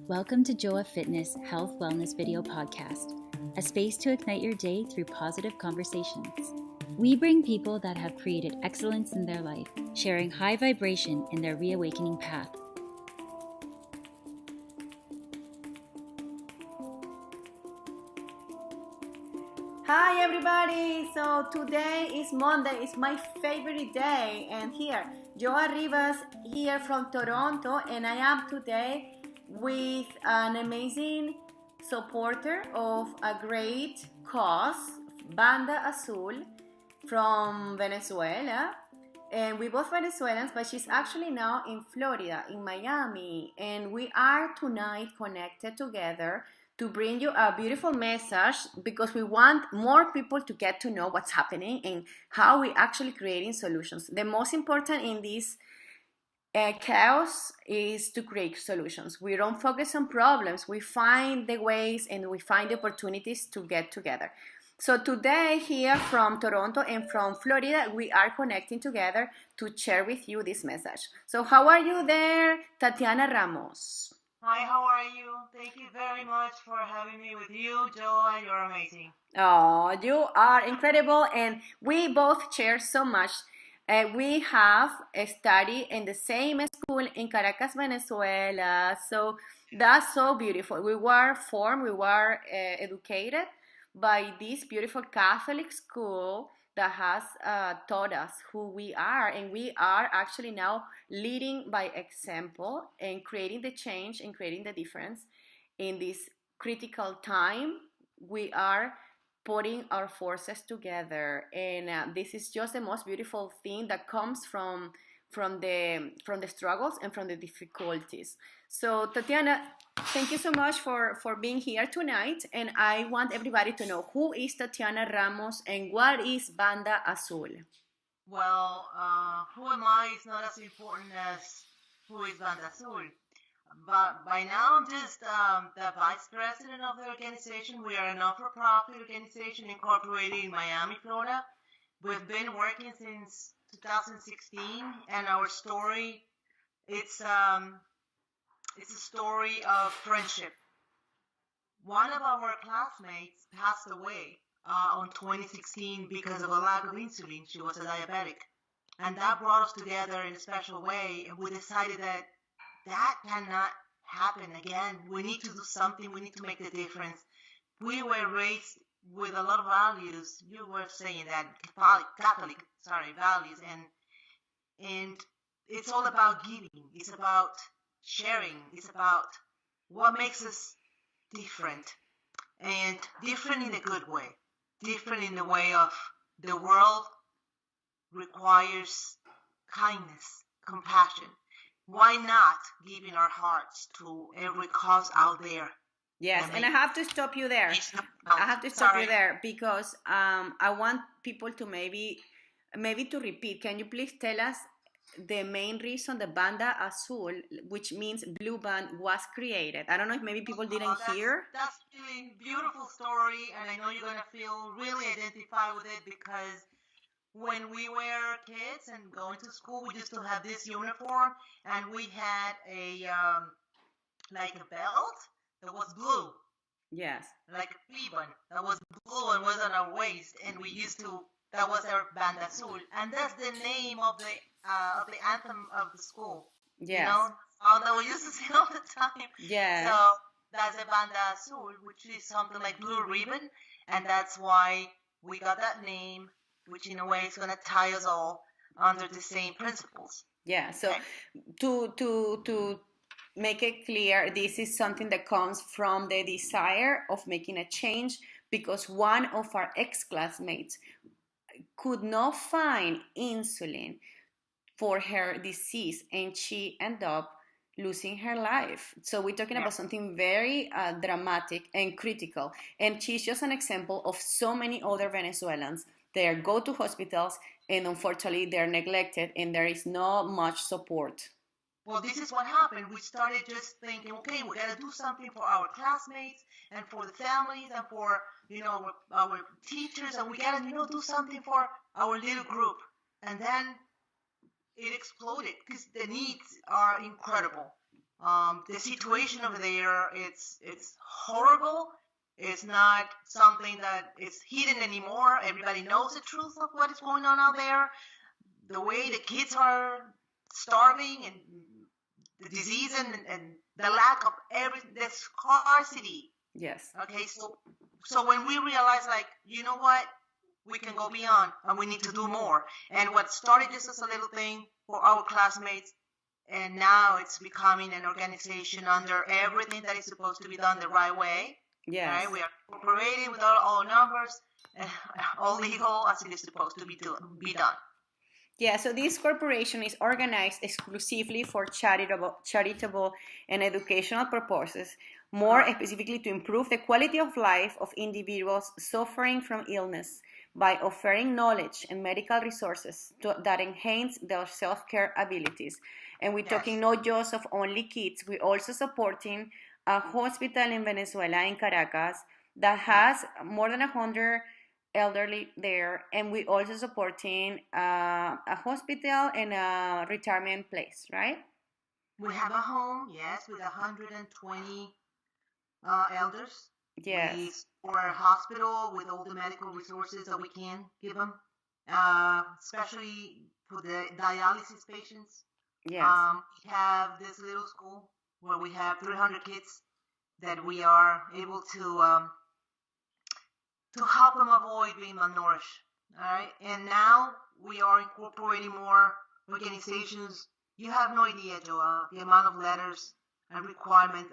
Welcome to Joa Fitness Health Wellness Video Podcast, a space to ignite your day through positive conversations. We bring people that have created excellence in their life, sharing high vibration in their reawakening path. Hi everybody! So today is Monday, it's my favorite day, and here, Joa Rivas here from Toronto, and I am today with an amazing supporter of a great cause, Banda Azul from Venezuela. And we both Venezuelans, but she's actually now in Florida, in Miami, and we are tonight connected together to bring you a beautiful message because we want more people to get to know what's happening and how we're actually creating solutions. The most important in this chaos is to create solutions. We don't focus on problems. We find the ways and we find the opportunities to get together. So today here from Toronto and from Florida, we are connecting together to share with you this message. So how are you there, Tatiana Ramos? Hi, how are you? Thank you very much for having me with you, Joa. You're amazing. Oh, you are incredible, and we both share so much. We have studied in the same school in Caracas, Venezuela, so that's so beautiful. We were educated by this beautiful Catholic school that has taught us who we are, and we are actually now leading by example and creating the change and creating the difference in this critical time. We are putting our forces together, and this is just the most beautiful thing that comes from the struggles and from the difficulties. So Tatiana, thank you so much for being here tonight, and I want everybody to know who is Tatiana Ramos and what is Banda Azul. Well, who am I is not as important as who is Banda Azul. But by now, I'm just the vice president of the organization. We are a not-for-profit organization incorporated in Miami, Florida. We've been working since 2016, and our story, it's a story of friendship. One of our classmates passed away on 2016 because of a lack of insulin. She was a diabetic, and that brought us together in a special way, and we decided that cannot happen again. We need to do something. We need to make a difference. We were raised with a lot of values. You were saying that Catholic values, and it's all about giving. It's about sharing. It's about what makes us different, and different in a good way. Different in the way of the world requires kindness, compassion. Why not giving our hearts to every cause out there? Yes, and I have to stop you there. I have to stop you there because I want people to maybe to repeat. Can you please tell us the main reason the Banda Azul, which means blue band, was created? I don't know if maybe people didn't hear. That's really beautiful story, and I know you're going to feel really identified with it because when we were kids and going to school, we used to have this uniform, and we had a like a belt that was blue. Yes. Like a ribbon that was blue and was on our waist, and we used to. That was our Banda Azul, and that's the name of the anthem of the school. Yes. You know, although we used to sing all the time. Yeah. So that's the Banda Azul, which is something like blue ribbon, and that's why we got that name, which in a way is going to tie us all under the same principles. Yeah, so to make it clear, this is something that comes from the desire of making a change because one of our ex-classmates could not find insulin for her disease and she ended up losing her life. So we're talking about something very dramatic and critical, and she's just an example of so many other Venezuelans. They go to hospitals and unfortunately they're neglected and there is not much support. Well, this is what happened. We started just thinking, okay, we got to do something for our classmates and for the families and for, our teachers, and we got to, do something for our little group. And then it exploded because the needs are incredible. The situation over there, it's horrible. It's not something that is hidden anymore. Everybody knows the truth of what is going on out there. The way the kids are starving, and the disease, and the lack of the scarcity. Yes. Okay, so when we realize, like, you know what, we can go beyond and we need to do more. And what started just as a little thing for our classmates, and now it's becoming an organization under everything that is supposed to be done the right way. Yes. Right? We are cooperating with all numbers and all legal as it is supposed to be done. Yeah, so this corporation is organized exclusively for charitable and educational purposes, more specifically to improve the quality of life of individuals suffering from illness by offering knowledge and medical resources that enhance their self-care abilities. And we're talking not just of only kids, we're also supporting a hospital in Venezuela, in Caracas, that has more than 100 elderly there, and we also supporting a hospital and a retirement place, right? We have a home, yes, with 120 elders. Yes. We support a hospital with all the medical resources that we can give them, especially for the dialysis patients. Yes. We have this little school where we have 300 kids that we are able to help them avoid being malnourished. All right, and now we are incorporating more organizations. You have no idea, Joa, the amount of letters and requirements,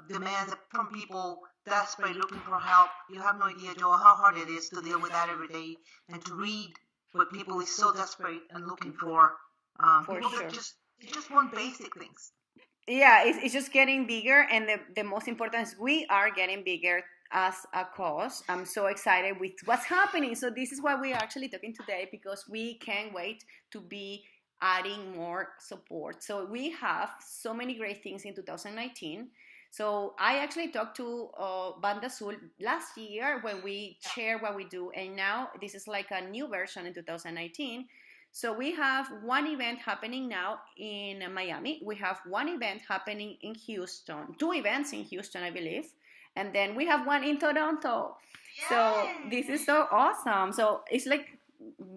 demands from people desperate looking for help. You have no idea, Joa, how hard it is to deal with that every day and to read what people is so desperate and looking for. People sure. that just want basic things. Yeah, it's just getting bigger, and the most important is we are getting bigger as a cause. I'm so excited with what's happening. So this is why we are actually talking today, because we can't wait to be adding more support. So we have so many great things in 2019. So I actually talked to Banda Azul last year when we share what we do, and now this is like a new version in 2019. So we have one event happening now in Miami. We have one event happening in Houston, 2 events in Houston, I believe. And then we have one in Toronto. Yay! So this is so awesome. So it's like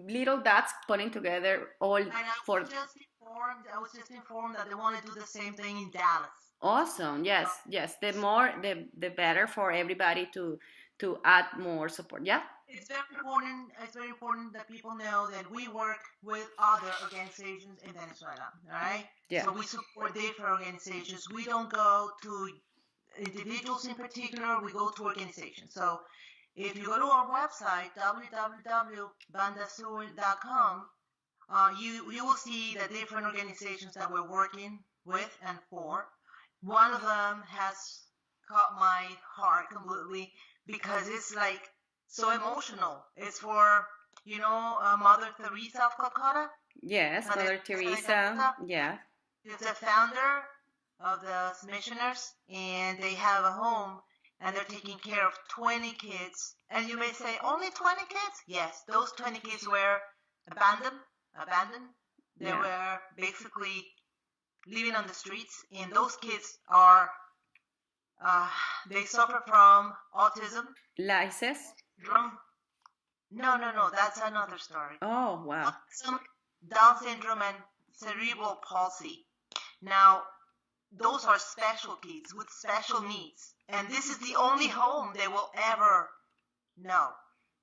little dots putting together all and I was just informed that they want to do the same thing in Dallas. Awesome. Yes. The more, the better for everybody to add more support. Yeah. It's very important that people know that we work with other organizations in Venezuela, all right? Yeah. So we support different organizations. We don't go to individuals in particular, we go to organizations. So if you go to our website, www.bandazul.com, you will see the different organizations that we're working with and for. One of them has caught my heart completely because it's like so emotional. It's for, Mother Teresa of Calcutta. Yes, Mother Teresa. Yeah. She's the founder of the missioners, and they have a home, and they're taking care of 20 kids. And you may say, only 20 kids? Yes, those 20 kids were abandoned. They were basically living on the streets, and those kids are, they suffer from autism. Lysis? No, that's another story. Oh, wow. Some Down syndrome and cerebral palsy. Now, those are special kids with special needs. And this is the only home they will ever know.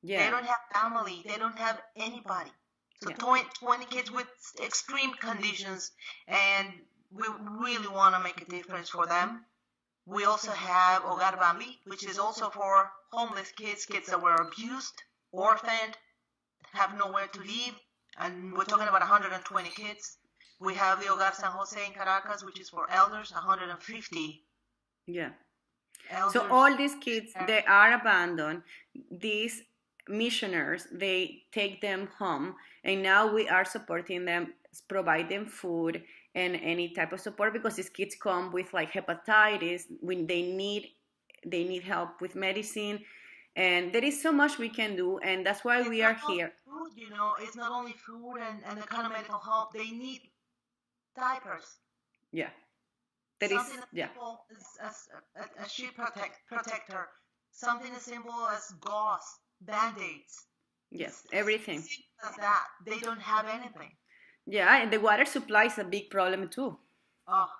Yeah. They don't have family. They don't have anybody. So 20 kids with extreme conditions, and we really want to make a difference for them. We also have Hogar Bambi, which is also for homeless kids that were abused, orphaned, have nowhere to live, and we're talking about 120 kids. We have the Hogar San Jose in Caracas, which is for elders, 150. Yeah. Elders. So all these kids, they are abandoned. These missioners, they take them home, and now we are supporting them, provide them food and any type of support, because these kids come with like hepatitis when they need help with medicine, and there is so much we can do, and that's why we are here. Food, it's not only food and the kind of medical help. They need diapers. Yeah. That is, Something as yeah. simple as a sheet protector. Something as simple as gauze, band-aids. Yes, It's everything. simple as that. They don't have anything. Yeah, and the water supply is a big problem too. Oh,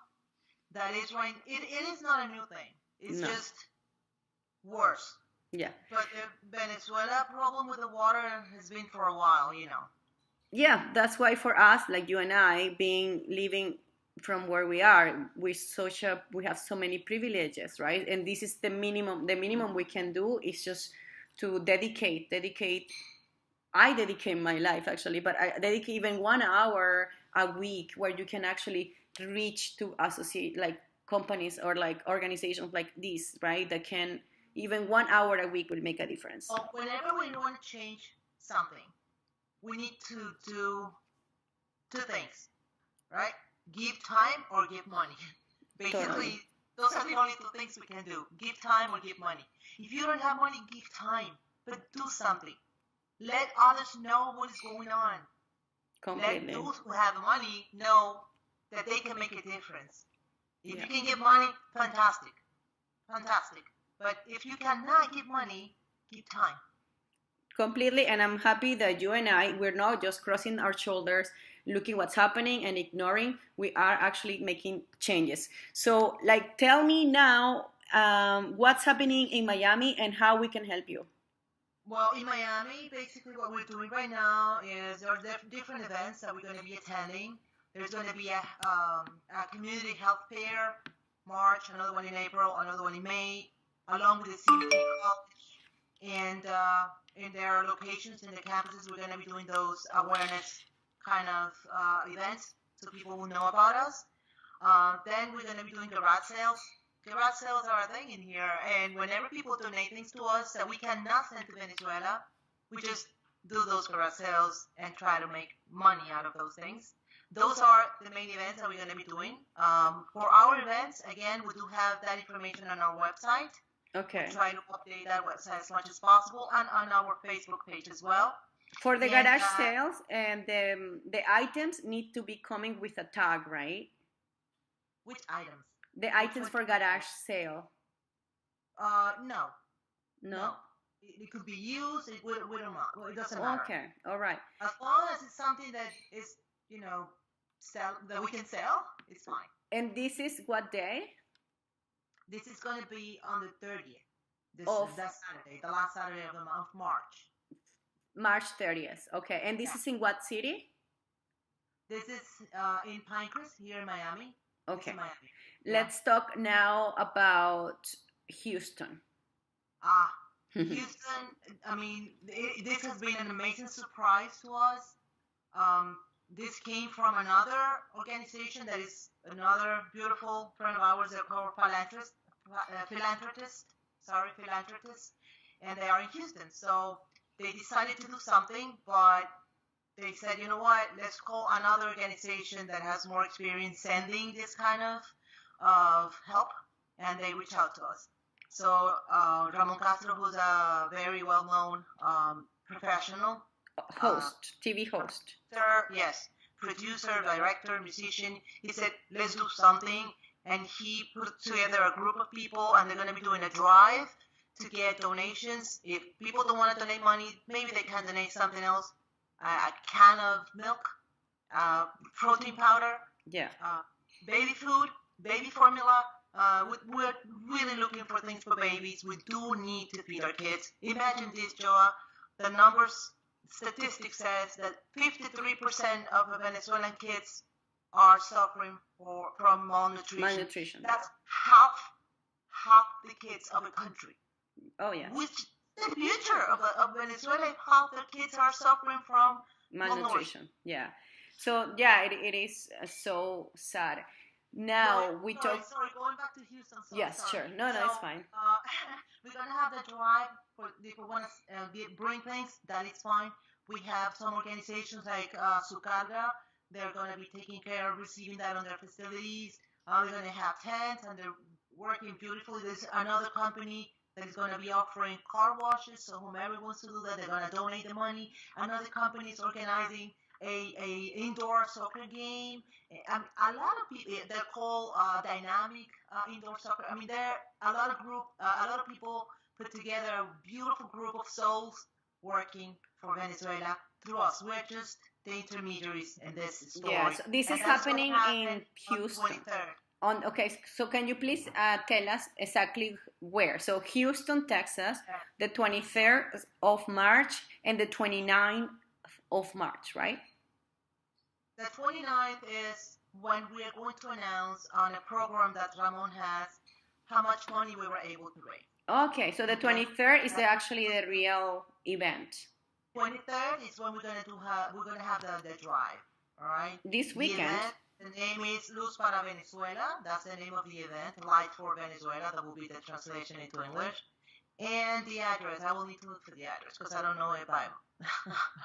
that is right. It is not a new thing. It's No. just worse. Yeah. But the Venezuela problem with the water has been for a while, you know. Yeah, that's why for us, like you and I, being living from where we are, we have so many privileges, right? And this is the minimum. The minimum we can do is just to dedicate. I dedicate my life actually, but I dedicate even 1 hour a week where you can actually reach to associate like companies or like organizations like this, right? That can even 1 hour a week will make a difference. So whenever we want to change something, we need to do two things, right? Give time or give money. Basically, Totally. those are the only two things we can do. Give time or give money. If you don't have money, give time, but do something. Let others know what is going on. Completely. Let those who have money know that they can make a difference. If Yeah. you can give money, fantastic. Fantastic. But if you cannot give money, give time. Completely, and I'm happy that you and I, we're not just crossing our shoulders, looking what's happening and ignoring. We are actually making changes. So, like, tell me now what's happening in Miami and how we can help you. Well, in Miami, basically what we're doing right now is there are different events that we're going to be attending. There's going to be a community health fair, March, another one in April, another one in May, along with the CBT College. And in their locations in the campuses, we're going to be doing those awareness kind of events so people will know about us. Then we're going to be doing garage sales. Garage sales are a thing in here, and whenever people donate things to us that we cannot send to Venezuela, we just do those garage sales and try to make money out of those things. Those are the main events that we're going to be doing. For our events, again, we do have that information on our website. Okay. We try to update that website as much as possible, and on our Facebook page as well. For the garage sales, and the items need to be coming with a tag, right? Which items? The items for garage sale. No. No? It could be used. We don't know. Well, it doesn't matter. Okay. All right. As long as it's something that is, that we can sell, it's fine. And this is what day? This is going to be on the 30th. That Saturday, the last Saturday of the month, March. March 30th. Okay. And this is in what city? This is in Pinecrest, here in Miami. Okay. Miami. Let's talk now about Houston. Houston, I mean, this has been an amazing surprise to us. This came from another organization that is another beautiful friend of ours. They're called philanthropists, and they are in Houston. So they decided to do something, but they said, you know what, let's call another organization that has more experience sending this kind of help, and they reach out to us. So Ramon Castro, who's a very well-known professional host, TV host, producer, director, musician, he said, let's do something, and he put together a group of people, and they're going to be doing a drive to get donations. If people don't want to donate money, maybe they can donate something else, a can of milk, protein powder, baby food, baby formula. We're really looking for things for babies. We do need to feed our kids. Imagine this, Joa. The statistics says that 53% of Venezuelan kids are suffering from malnutrition. That's half the kids of a country. Oh, yeah. Which is the future of Venezuela. Half the kids are suffering from malnutrition. Yeah. So, yeah, it is so sad. Now we talk. Sorry, going back to Houston. Yes, sorry. Sure. No, it's fine. We're gonna have the drive for if we want to bring things. That is fine. We have some organizations like Sucarga. They're gonna be taking care of receiving that on their facilities. They're gonna have tents, and they're working beautifully. There's another company that is gonna be offering car washes. So whomever wants to do that, they're gonna donate the money. Another company is organizing a indoor soccer game. A lot of people, they're called dynamic indoor soccer. I mean, there are a lot of people put together a beautiful group of souls working for Venezuela through us. We're just the intermediaries in this story. Yes, this and is that's happening what in happened Houston. on the 23rd. Okay, so can you please tell us exactly where? So Houston, Texas, the 23rd of March and the 29th of March, right? The 29th is when we are going to announce on a program that Ramon has how much money we were able to raise. Okay, so the 23rd is actually the real event. 23rd is when we're gonna have the drive. All right. This weekend. The name is Luz para Venezuela. That's the name of the event. Light for Venezuela. That will be the translation into English. And the address. I will need to look for the address because I don't know it by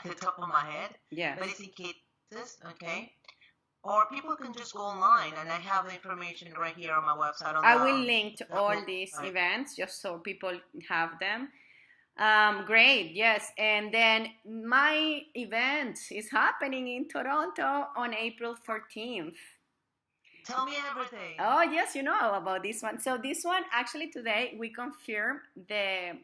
the top of my head. Yeah. But it's in Kansas, okay? Or people can just go online, and I have the information right here on my website. I will link to all these events just so people have them. Great, yes. And then my event is happening in Toronto on April 14th. Tell me everything. Oh, yes, you know about this one. So this one, actually today, we confirmed the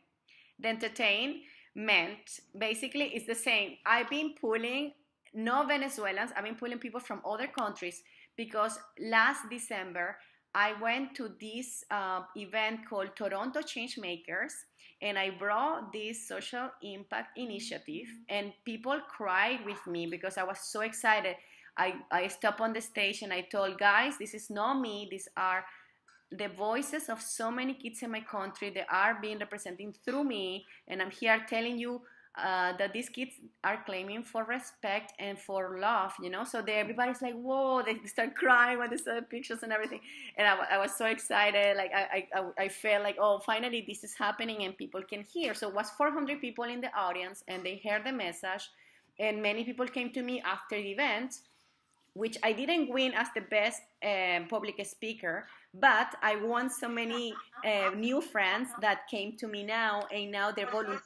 entertainment. Basically, it's the same. I've been pulling no Venezuelans. I've been pulling people from other countries because last December, I went to this event called Toronto Changemakers, and I brought this social impact initiative, and people cried with me because I was so excited. I stopped on the stage and I told, guys, this is not me. These are the voices of so many kids in my country. They are being represented through me, and I'm here telling you that these kids are claiming for respect and for love, you know. So everybody's like, whoa, they start crying when they saw the pictures and everything. And I was so excited. Like I felt like, oh, finally this is happening and people can hear. So it was 400 people in the audience and they heard the message. And many people came to me after the event, which I didn't win as the best public speaker, but I won so many new friends that came to me now, and now they're volunteering.